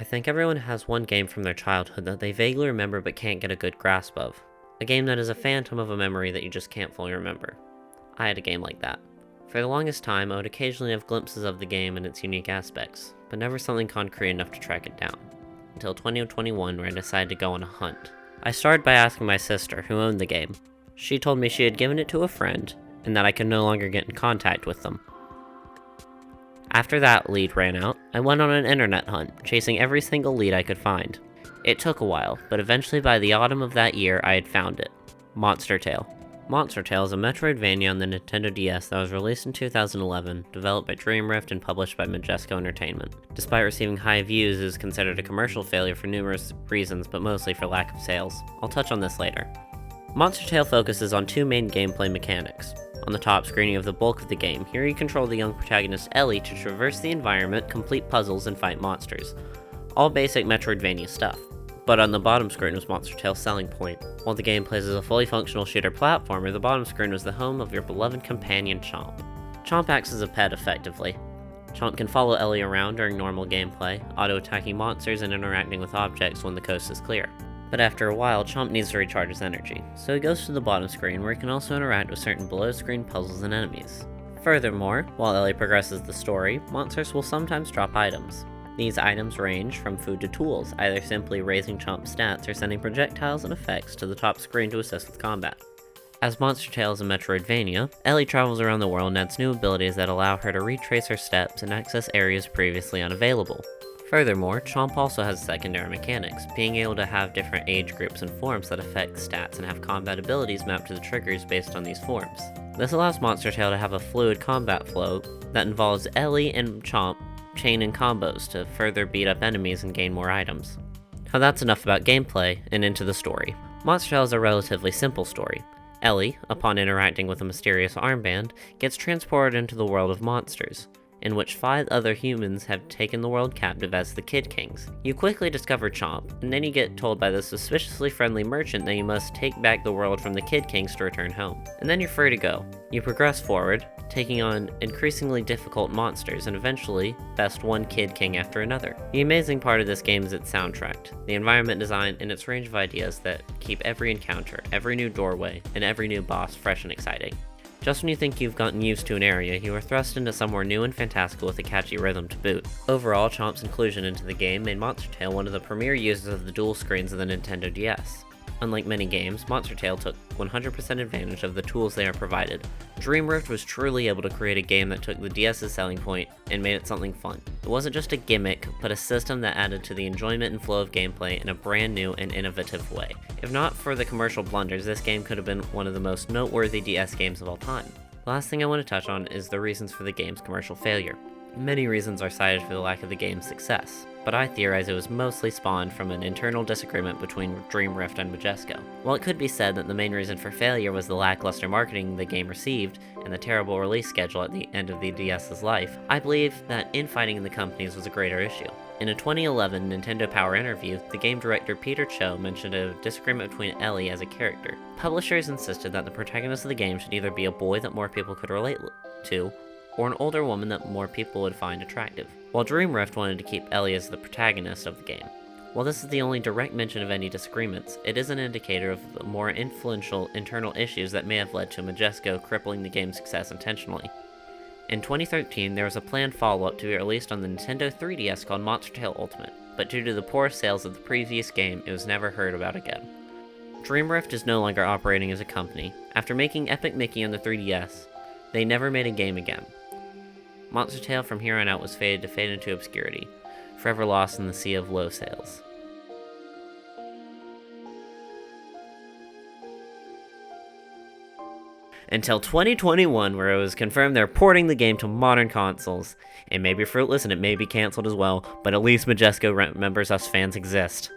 I think everyone has one game from their childhood that they vaguely remember but can't get a good grasp of. A game that is a phantom of a memory that you just can't fully remember. I had a game like that. For the longest time, I would occasionally have glimpses of the game and its unique aspects, but never something concrete enough to track it down. Until 2021, where I decided to go on a hunt. I started by asking my sister, who owned the game. She told me she had given it to a friend, and that I could no longer get in contact with them. After that lead ran out, I went on an internet hunt, chasing every single lead I could find. It took a while, but eventually by the autumn of that year I had found it. Monster Tale. Monster Tale is a Metroidvania on the Nintendo DS that was released in 2011, developed by Dreamrift and published by Majesco Entertainment. Despite receiving high views, it is considered a commercial failure for numerous reasons, but mostly for lack of sales. I'll touch on this later. Monster Tale focuses on two main gameplay mechanics. On the top screen you have the bulk of the game. Here you control the young protagonist Ellie to traverse the environment, complete puzzles, and fight monsters. All basic Metroidvania stuff. But on the bottom screen was Monster Tale's selling point. While the game plays as a fully functional shooter platformer, the bottom screen was the home of your beloved companion Chomp. Chomp acts as a pet effectively. Chomp can follow Ellie around during normal gameplay, auto-attacking monsters and interacting with objects when the coast is clear. But after a while, Chomp needs to recharge his energy, so he goes to the bottom screen where he can also interact with certain below-screen puzzles and enemies. Furthermore, while Ellie progresses the story, monsters will sometimes drop items. These items range from food to tools, either simply raising Chomp's stats or sending projectiles and effects to the top screen to assist with combat. As Monster Tale is a Metroidvania, Ellie travels around the world and adds new abilities that allow her to retrace her steps and access areas previously unavailable. Furthermore, Chomp also has secondary mechanics, being able to have different age groups and forms that affect stats and have combat abilities mapped to the triggers based on these forms. This allows Monster Tale to have a fluid combat flow that involves Ellie and Chomp chaining combos to further beat up enemies and gain more items. Now that's enough about gameplay, and into the story. Monster Tale is a relatively simple story. Ellie, upon interacting with a mysterious armband, gets transported into the world of monsters, in which 5 other humans have taken the world captive as the Kid Kings. You quickly discover Chomp, and then you get told by the suspiciously friendly merchant that you must take back the world from the Kid Kings to return home. And then you're free to go. You progress forward, taking on increasingly difficult monsters, and eventually best one Kid King after another. The amazing part of this game is its soundtrack, the environment design, and its range of ideas that keep every encounter, every new doorway, and every new boss fresh and exciting. Just when you think you've gotten used to an area, you are thrust into somewhere new and fantastical with a catchy rhythm to boot. Overall, Chomp's inclusion into the game made Monster Tale one of the premier uses of the dual screens of the Nintendo DS. Unlike many games, Monster Tale took 100% advantage of the tools they are provided. Dreamrift was truly able to create a game that took the DS's selling point and made it something fun. It wasn't just a gimmick, but a system that added to the enjoyment and flow of gameplay in a brand new and innovative way. If not for the commercial blunders, this game could have been one of the most noteworthy DS games of all time. The last thing I want to touch on is the reasons for the game's commercial failure. Many reasons are cited for the lack of the game's success, but I theorize it was mostly spawned from an internal disagreement between Dreamrift and Majesco. While it could be said that the main reason for failure was the lackluster marketing the game received and the terrible release schedule at the end of the DS's life, I believe that infighting in the companies was a greater issue. In a 2011 Nintendo Power interview, the game director Peter Cho mentioned a disagreement between Ellie as a character. Publishers insisted that the protagonist of the game should either be a boy that more people could relate to, or an older woman that more people would find attractive, while Dreamrift wanted to keep Ellie as the protagonist of the game. While this is the only direct mention of any disagreements, it is an indicator of the more influential internal issues that may have led to Majesco crippling the game's success intentionally. In 2013, there was a planned follow-up to be released on the Nintendo 3DS called Monster Tale Ultimate, but due to the poor sales of the previous game, it was never heard about again. Dreamrift is no longer operating as a company. After making Epic Mickey on the 3DS, they never made a game again. Monster Tale from here on out was fated to fade into obscurity, forever lost in the sea of low sales. Until 2021, where it was confirmed they're porting the game to modern consoles. It may be fruitless and it may be cancelled as well, but at least Majesco remembers us fans exist.